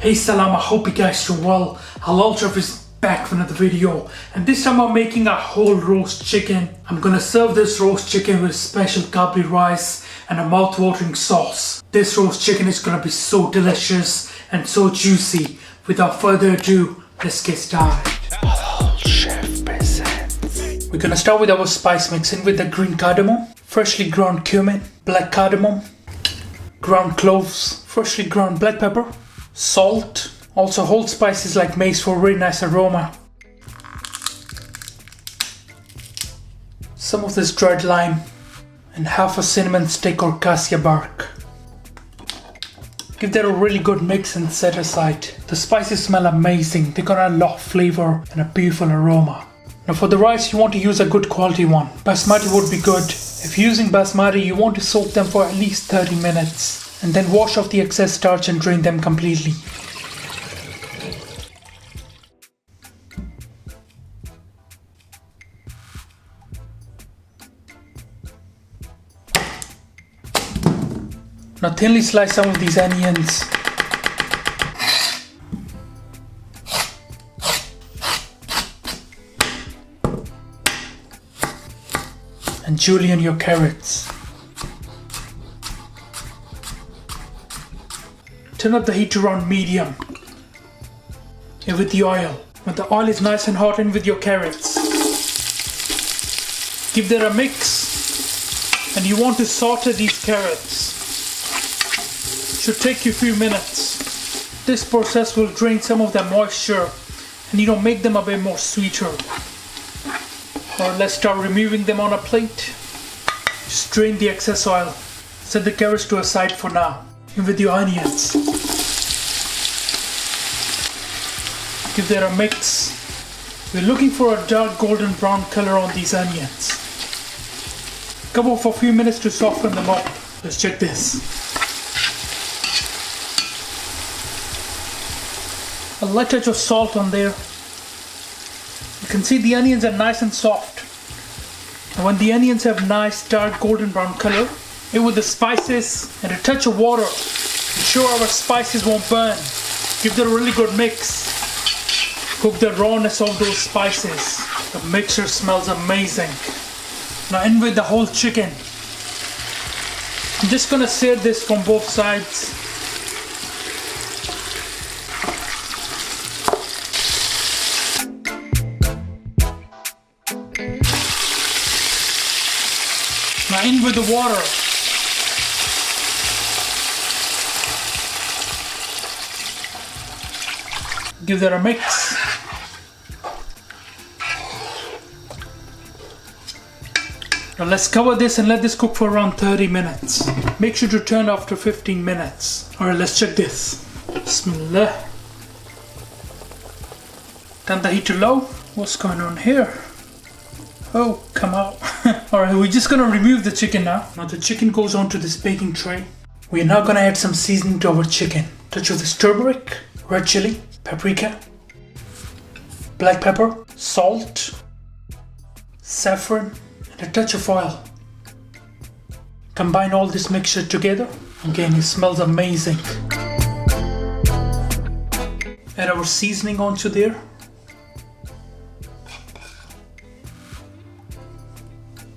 Hey Salam, I hope you guys doing well. Halal Chef is back with another video, and this time I'm making a whole roast chicken. I'm gonna serve this roast chicken with special kabli rice and a mouth-watering sauce. This roast chicken is gonna be so delicious and so juicy. Without further ado, let's get started. Halal Chef presents. We're gonna start with our spice mix. In with the green cardamom, freshly ground cumin, black cardamom, ground cloves, freshly ground black pepper, salt, also whole spices like mace for a very nice aroma, some of this dried lime, and half a cinnamon stick or cassia bark. Give that a really good mix and set aside. The spices smell amazing. They're gonna add a lot of flavor and a beautiful aroma. Now for the rice, you want to use a good quality one. Basmati would be good. If you're using Basmati, you want to soak them for at least 30 minutes. And then wash off the excess starch and drain them completely. Now thinly slice some of these onions. And julienne your carrots. Turn up the heat to around medium. And with the oil. When the oil is nice and hot, in with your carrots. Give that a mix. And you want to saute these carrots. Should take you a few minutes. This process will drain some of the moisture and make them a bit more sweeter. Or let's start removing them on a plate. Just drain the excess oil. Set the carrots to a side for now. In with your onions. Give that a mix. We're looking for a dark golden brown color on these onions. Cover for a few minutes to soften them up. Let's check this. A light touch of salt on there. You can see the onions are nice and soft. And when the onions have nice dark golden brown color, in with the spices and a touch of water. Ensure our spices won't burn. Give that a really good mix. Cook the rawness of those spices. The mixture smells amazing. Now in with the whole chicken. I'm just gonna sear this from both sides. Now in with the water. Give that a mix. Now let's cover this and let this cook for around 30 minutes. Make sure to turn after 15 minutes. Alright, let's check this. Bismillah. Turn the heat to low. What's going on here? Oh, come out. Alright, we're just gonna remove the chicken now. Now the chicken goes onto this baking tray. We're now gonna add some seasoning to our chicken. Touch of this turmeric, red chili, paprika, black pepper, salt, saffron, and a touch of oil. Combine all this mixture together. Again, it smells amazing. Add our seasoning onto there.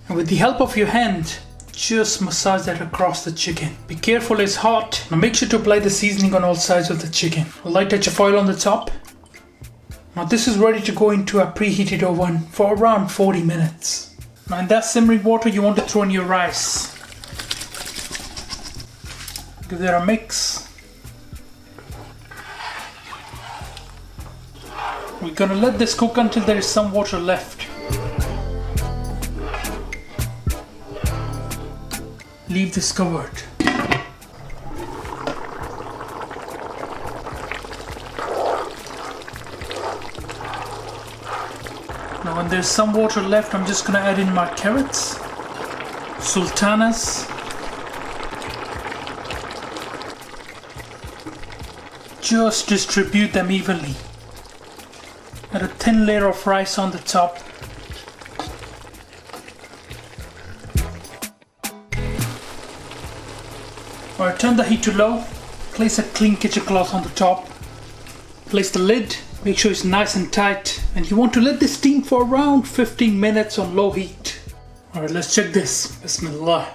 And with the help of your hand, just massage that across the chicken. Be careful, it's hot. Now make sure to apply the seasoning on all sides of the chicken. A light touch of oil on the top. Now this is ready to go into a preheated oven for around 40 minutes. Now in that simmering water, you want to throw in your rice. Give that a mix. We're gonna let this cook until there is some water left. Leave this covered. Now when there's some water left, I'm just gonna add in my carrots, sultanas, just distribute them evenly. Add a thin layer of rice on the top. Alright, turn the heat to low. Place a clean kitchen cloth on the top. Place the lid, make sure it's nice and tight, and you want to let this steam for around 15 minutes on low heat. Alright, let's check this. Bismillah.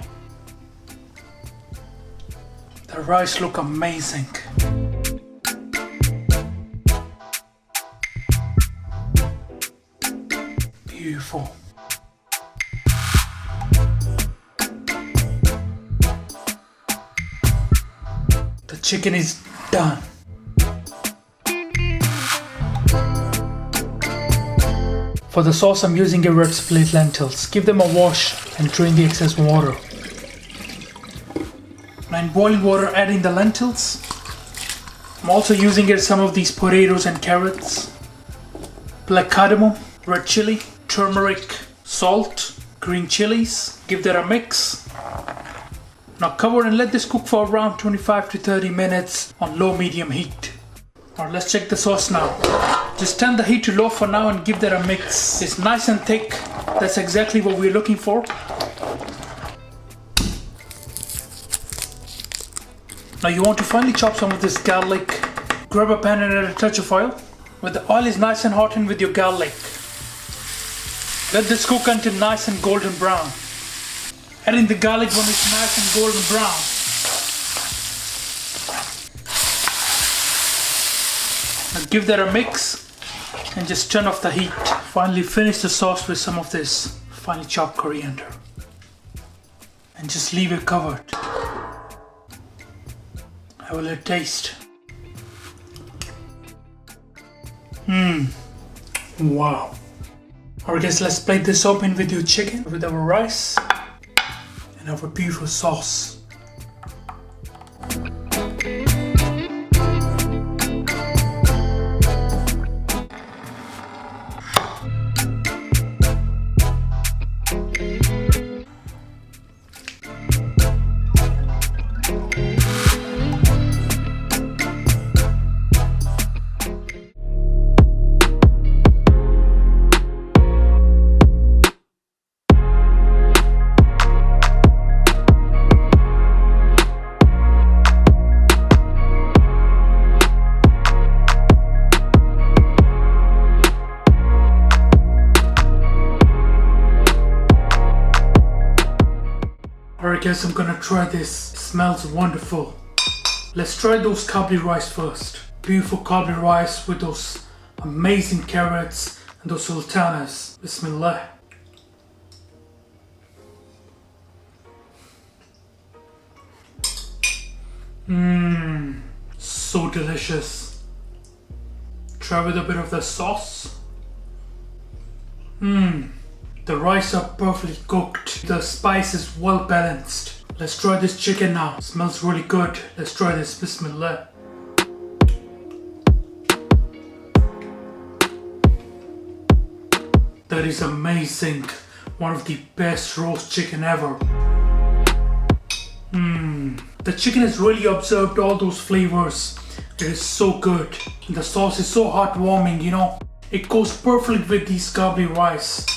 The rice look amazing. Beautiful. The chicken is done. For the sauce, I'm using a red split lentils. Give them a wash and drain the excess water. Now in boiling water, add in the lentils. I'm also using some of these potatoes and carrots. Black cardamom, red chili, turmeric, salt, green chilies. Give that a mix. Now cover and let this cook for around 25 to 30 minutes on low-medium heat. Alright, let's check the sauce now. Just turn the heat to low for now and give that a mix. It's nice and thick. That's exactly what we're looking for. Now you want to finely chop some of this garlic. Grab a pan and add a touch of oil. When the oil is nice and hot in with your garlic, let this cook until nice and golden brown. Add in the garlic when it's nice and golden brown. Now give that a mix and just turn off the heat. Finally finish the sauce with some of this finely chopped coriander. And just leave it covered. Have a little taste. Wow. Alright guys, let's plate this open with your chicken, with our rice, and our beautiful sauce. Alright guys, I'm gonna try this. It smells wonderful. Let's try those kabli rice first. Beautiful kabli rice with those amazing carrots and those sultanas. Bismillah. So delicious. Try with a bit of the sauce. The rice are perfectly cooked. The spice is well balanced. Let's try this chicken now. It smells really good. Let's try this. Bismillah. That is amazing. One of the best roast chicken ever. The chicken has really absorbed all those flavors. It is so good. The sauce is so heartwarming, you know. It goes perfectly with these kabli rice.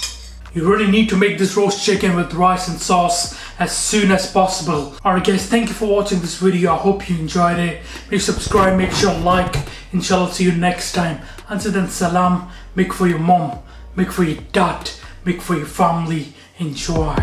You really need to make this roast chicken with rice and sauce as soon as possible. Alright guys, thank you for watching this video. I hope you enjoyed it. Please subscribe, make sure like. Inshallah, see you next time. Until then, salam. Make for your mom, make for your dad, make for your family. Enjoy.